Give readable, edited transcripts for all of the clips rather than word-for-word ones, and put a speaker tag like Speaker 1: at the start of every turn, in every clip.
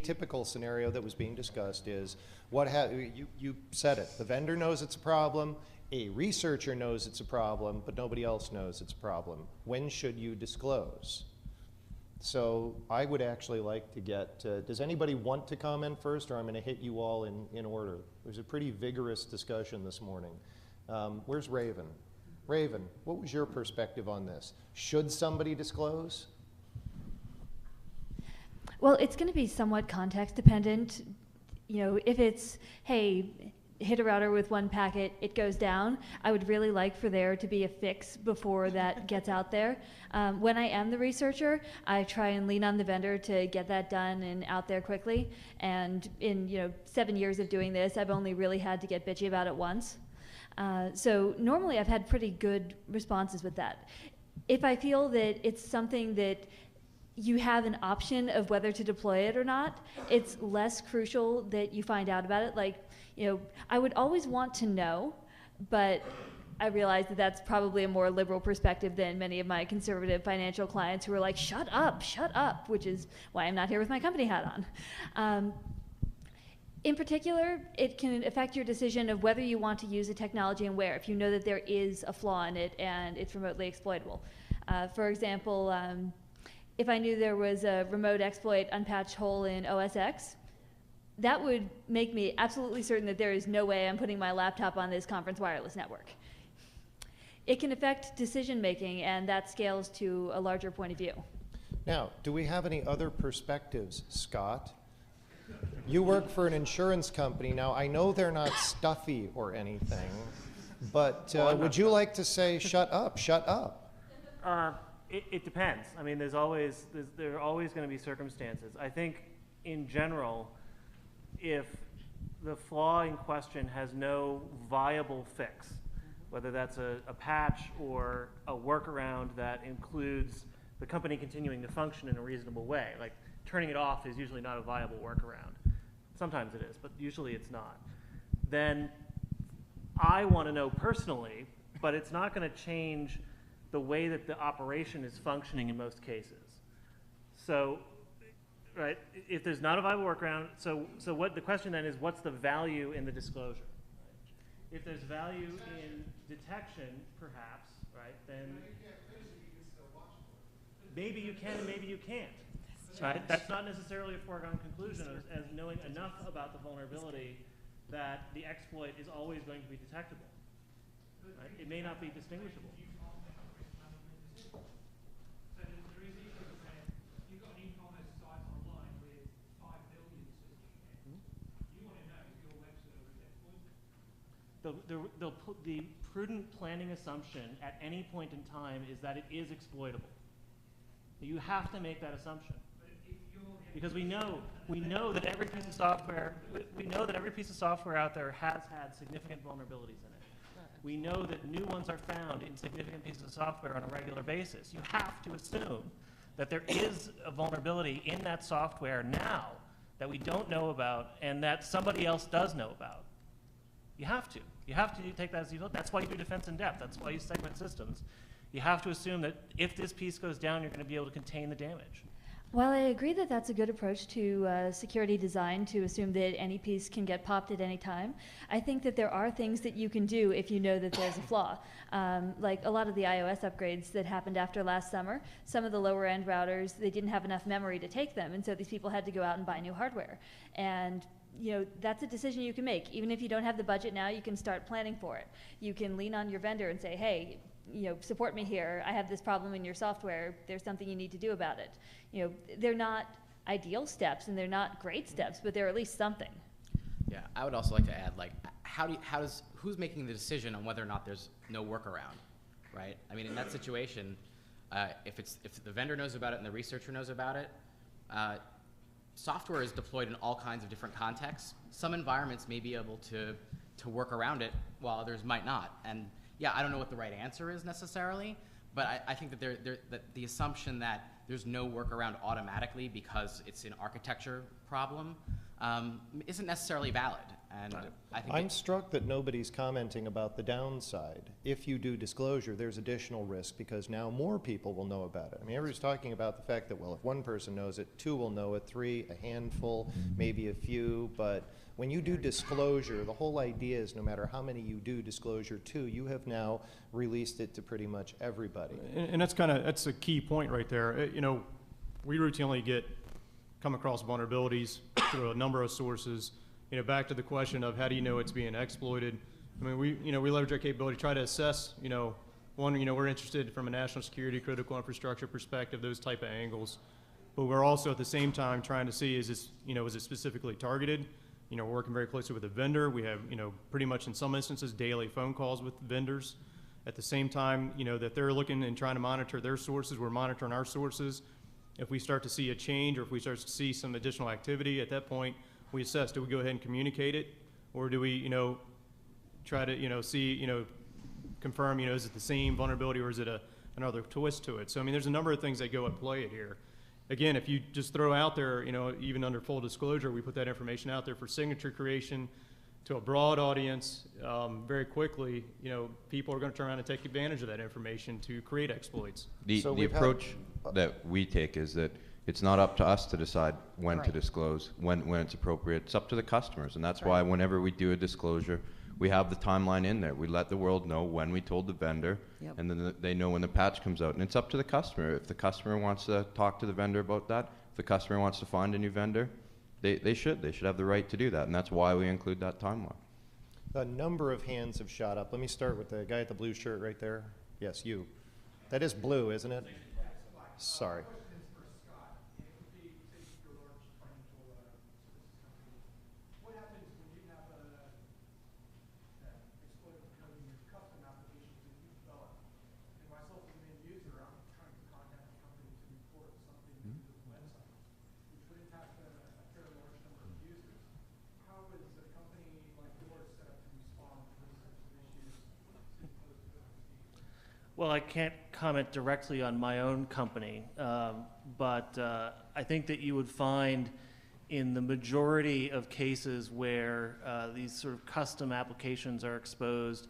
Speaker 1: typical scenario that was being discussed is, you said it, the vendor knows it's a problem, a researcher knows it's a problem, but nobody else knows it's a problem. When should you disclose? So I would actually like to get, does anybody want to comment first, or I'm going to hit you all in order? There's a pretty vigorous discussion this morning. Where's Raven? Raven, what was your perspective on this? Should somebody disclose?
Speaker 2: Well, it's going to be somewhat context dependent. You know, if it's, hey, hit a router with one packet, it goes down, I would really like for there to be a fix before that gets out there. When I am the researcher, I try and lean on the vendor to get that done and out there quickly. And in 7 years of doing this, I've only really had to get bitchy about it once. So normally I've had pretty good responses with that. If I feel that it's something that you have an option of whether to deploy it or not, it's less crucial that you find out about it. Like, I would always want to know, but I realize that that's probably a more liberal perspective than many of my conservative financial clients who are like, shut up, which is why I'm not here with my company hat on. In particular, it can affect your decision of whether you want to use a technology and where, if you know that there is a flaw in it and it's remotely exploitable. For example, if I knew there was a remote exploit unpatched hole in OS X, that would make me absolutely certain that there is no way I'm putting my laptop on this conference wireless network. It can affect decision making, and that scales to a larger point of view.
Speaker 1: Now, do we have any other perspectives, Scott? You work for an insurance company. Now, I know they're not stuffy or anything, but would you like to say, shut up, shut up?
Speaker 3: It depends. I mean, there are always going to be circumstances. I think, in general, if the flaw in question has no viable fix, whether that's a patch or a workaround that includes the company continuing to function in a reasonable way, like turning it off is usually not a viable workaround. Sometimes it is, but usually it's not. Then I want to know personally, but it's not going to change the way that the operation is functioning in most cases. So, right, if there's not a viable workaround, so what the question then is, what's the value in the disclosure? Right? If there's value in detection, perhaps, right, then maybe you can and maybe you can't. Right? That's not necessarily a foregone conclusion as knowing enough about the vulnerability that the exploit is always going to be detectable. Right? It may not be distinguishable. The prudent planning assumption at any point in time is that it is exploitable. You have to make that assumption, because we know that every piece of software out there has had significant vulnerabilities in it. We know that new ones are found in significant pieces of software on a regular basis. You have to assume that there is a vulnerability in that software now that we don't know about and that somebody else does know about. You have to. You have to take that as you look. That's why you do defense in depth. That's why you segment systems. You have to assume that if this piece goes down, you're going to be able to contain the damage.
Speaker 2: While I agree that that's a good approach to security design, to assume that any piece can get popped at any time, I think that there are things that you can do if you know that there's a flaw. Like a lot of the iOS upgrades that happened after last summer, some of the lower end routers, they didn't have enough memory to take them, and so these people had to go out and buy new hardware. And that's a decision you can make. Even if you don't have the budget now, you can start planning for it. You can lean on your vendor and say, hey, support me here. I have this problem in your software. There's something you need to do about it. They're not ideal steps and they're not great steps, but they're at least something.
Speaker 4: Yeah, I would also like to add, who's making the decision on whether or not there's no workaround, right? I mean, in that situation, if the vendor knows about it and the researcher knows about it, software is deployed in all kinds of different contexts. Some environments may be able to work around it, while others might not. And yeah, I don't know what the right answer is necessarily, but I think that that the assumption that there's no workaround automatically because it's an architecture problem isn't necessarily valid. And I think
Speaker 1: I'm struck that nobody's commenting about the downside. If you do disclosure, there's additional risk because now more people will know about it. I mean, everybody's talking about the fact that, well, if one person knows it, 2 will know it, 3, a handful, maybe a few, but when you do disclosure, the whole idea is no matter how many you do disclosure to, you have now released it to pretty much everybody.
Speaker 5: And that's a key point right there. You know, we routinely come across vulnerabilities through a number of sources. You know, back to the question of how do you know it's being exploited? I mean, we leverage our capability to try to assess, we're interested from a national security, critical infrastructure perspective, those type of angles. But we're also at the same time trying to see, is it specifically targeted? You know, we're working very closely with a vendor. We have, pretty much in some instances, daily phone calls with vendors. At the same time, that they're looking and trying to monitor their sources, we're monitoring our sources. If we start to see a change or if we start to see some additional activity, at that point, we assess, do we go ahead and communicate it? Or do we, try to, see, confirm, is it the same vulnerability or is it another twist to it? So, I mean, there's a number of things that go at play here. Again, if you just throw out there, even under full disclosure, we put that information out there for signature creation to a broad audience very quickly, people are going to turn around and take advantage of that information to create exploits.
Speaker 6: The approach that we take is that it's not up to us to decide when to disclose, when it's appropriate. It's up to the customers, and that's why whenever we do a disclosure, we have the timeline in there. We let the world know when we told the vendor, and then they know when the patch comes out. And it's up to the customer. If the customer wants to talk to the vendor about that, if the customer wants to find a new vendor, they should have the right to do that, and that's why we include that timeline.
Speaker 1: A number of hands have shot up. Let me start with the guy at the blue shirt right there. Yes, you. That is blue, isn't it? Sorry.
Speaker 3: Well, I can't comment directly on my own company, but I think that you would find in the majority of cases where these sort of custom applications are exposed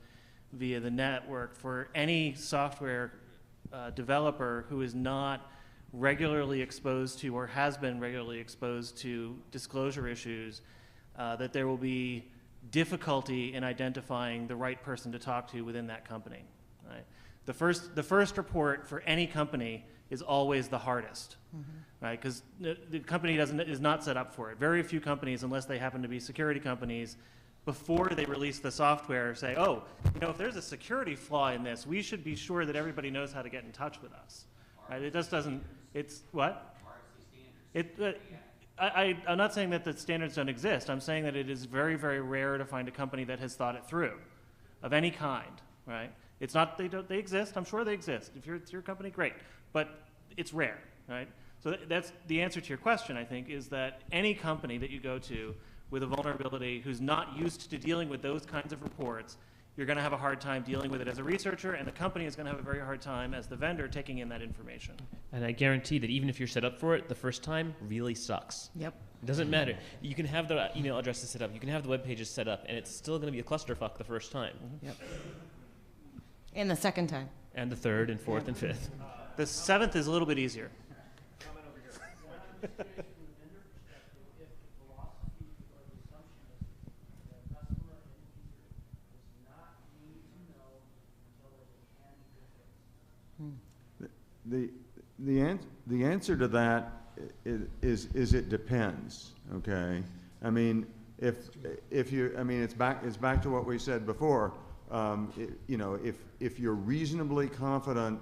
Speaker 3: via the network, for any software developer who is not regularly exposed to or has been regularly exposed to disclosure issues, that there will be difficulty in identifying the right person to talk to within that company. Right? The first report for any company is always the hardest, right? Because the company is not set up for it. Very few companies, unless they happen to be security companies, before they release the software, say, oh, if there's a security flaw in this, we should be sure that everybody knows how to get in touch with us, right? It just doesn't. It's what? I'm not saying that the standards don't exist. I'm saying that it is very, very rare to find a company that has thought it through, of any kind, right? It's not, they exist, I'm sure they exist. If it's your company, great, but it's rare, right? So that's the answer to your question, I think, is that any company that you go to with a vulnerability who's not used to dealing with those kinds of reports, you're gonna have a hard time dealing with it as a researcher, and the company is gonna have a very hard time as the vendor taking in that information.
Speaker 7: And I guarantee that even if you're set up for it, the first time really sucks.
Speaker 8: Yep.
Speaker 7: It doesn't matter. You can have the email addresses set up, you can have the web pages set up, and it's still gonna be a clusterfuck the first time.
Speaker 8: Yep. And the second time.
Speaker 7: And the third and fourth and fifth.
Speaker 3: The seventh is a little bit easier.
Speaker 9: The answer to that is it depends. Okay, I mean it's back to what we said before. If you're reasonably confident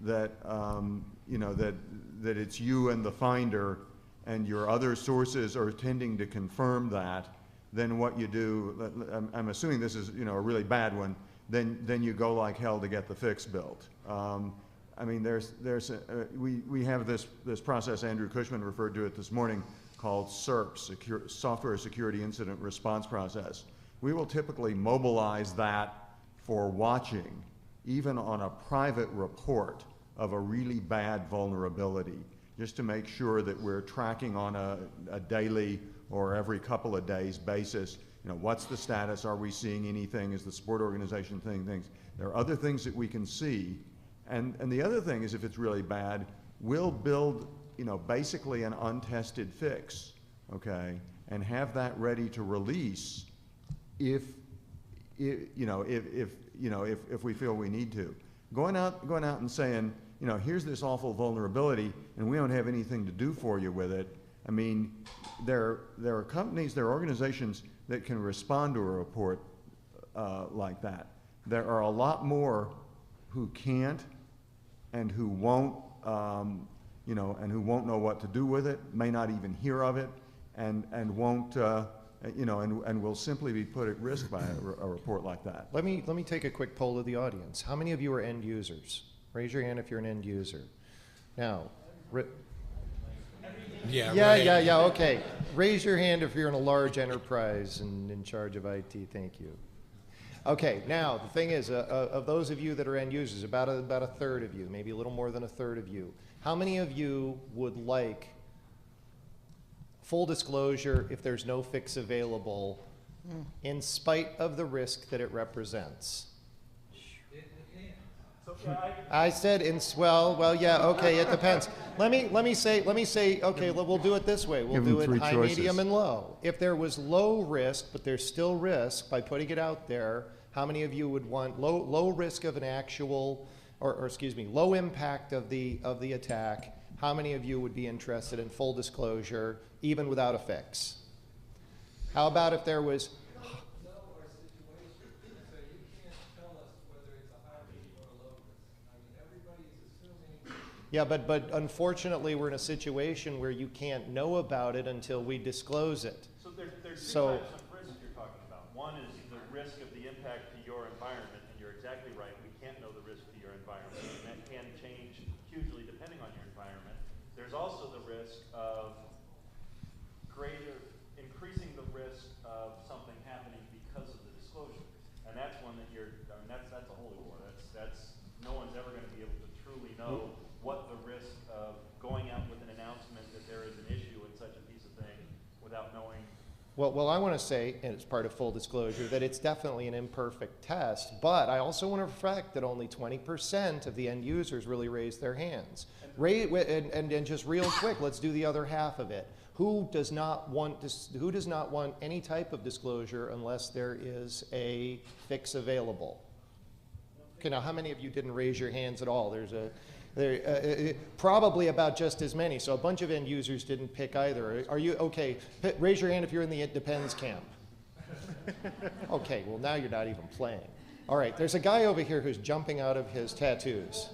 Speaker 9: that that it's you and the finder, and your other sources are tending to confirm that, then what you do, I'm assuming this is a really bad one, then you go like hell to get the fix built. I mean, we have this process, Andrew Cushman referred to it this morning, called SIRP, Software Security Incident Response Process. We will typically mobilize that for watching, even on a private report of a really bad vulnerability, just to make sure that we're tracking on a daily or every couple of days basis. You know, what's the status? Are we seeing anything? Is the support organization seeing things? There are other things that we can see. And the other thing is, if it's really bad, we'll build, you know, basically an untested fix, okay, and have that ready to release if we feel we need to. Going out and saying, you know, here's this awful vulnerability, and we don't have anything to do for you with it. I mean, there are companies, there are organizations that can respond to a report like that. There are a lot more who can't and who won't, you know, and who won't know what to do with it, may not even hear of it, and won't, you know, and will simply be put at risk by a report like that.
Speaker 1: Let me take a quick poll of the audience. How many of you are end users? Raise your hand if you're an end user. Now, yeah, okay. Raise your hand if you're in a large enterprise and in charge of IT. Thank you. Okay, now the thing is, of those of you that are end users, about a third of you, maybe a little more than a third of you, how many of you would like full disclosure if there's no fix available, in spite of the risk that it represents? I said well, yeah, okay, it depends. Let me say, okay, we'll do it this way. We'll
Speaker 9: Give them
Speaker 1: do it
Speaker 9: 3
Speaker 1: high,
Speaker 9: choices.
Speaker 1: medium, and low. If there was low risk, but there's still risk by putting it out there, how many of you would want low risk of an actual, or excuse me, low impact of the attack? How many of you would be interested in full disclosure, even without a fix? How about if there was? Yeah, but unfortunately, we're in a situation where you can't know about it until we disclose it.
Speaker 10: So there's two
Speaker 1: So,
Speaker 10: types of risk you're talking about. One is the risk of the impact to your environment, and you're exactly right. We can't know the risk to your environment, and that can change hugely depending on your environment. There's also the risk of increasing the risk of something happening because of the disclosure, and that's one that that's a holy war. That's no one's ever going to be able to truly know what the risk of going out with an announcement that there is an issue in such a piece of thing without knowing.
Speaker 1: well, I want to say, and it's part of full disclosure, that it's definitely an imperfect test, but I also want to reflect that only 20% of the end users really raise their hands. And just real quick, let's do the other half of it. Who does not want any type of disclosure unless there is a fix available? Okay, now how many of you didn't raise your hands at all? Probably about just as many. So a bunch of end users didn't pick either. Are you okay? Raise your hand if you're in the it depends camp. Okay, well now you're not even playing. All right, there's a guy over here who's jumping out of his tattoos.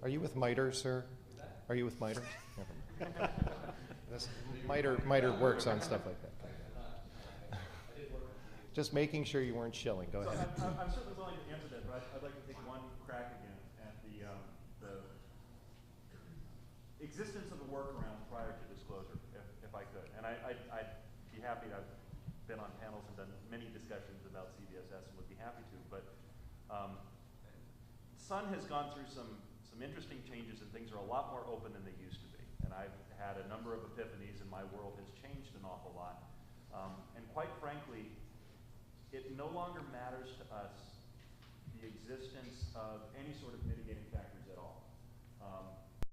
Speaker 1: Are you with MITRE, sir? Are you with MITRE? Never mind. MITRE works on stuff like that. Just making sure you weren't shilling. Go ahead.
Speaker 10: I'm certainly willing to answer that, but I'd like to take one crack again at the existence of a workaround prior to disclosure, if I could. And I'd be happy to. I've been on panels and done many discussions about CVSS and would be happy to. But Sun has gone through some interesting changes, and things are a lot more open than they used to be. And I've had a number of epiphanies, and my world has changed an awful lot. And quite frankly, it no longer matters to us the existence of any sort of mitigating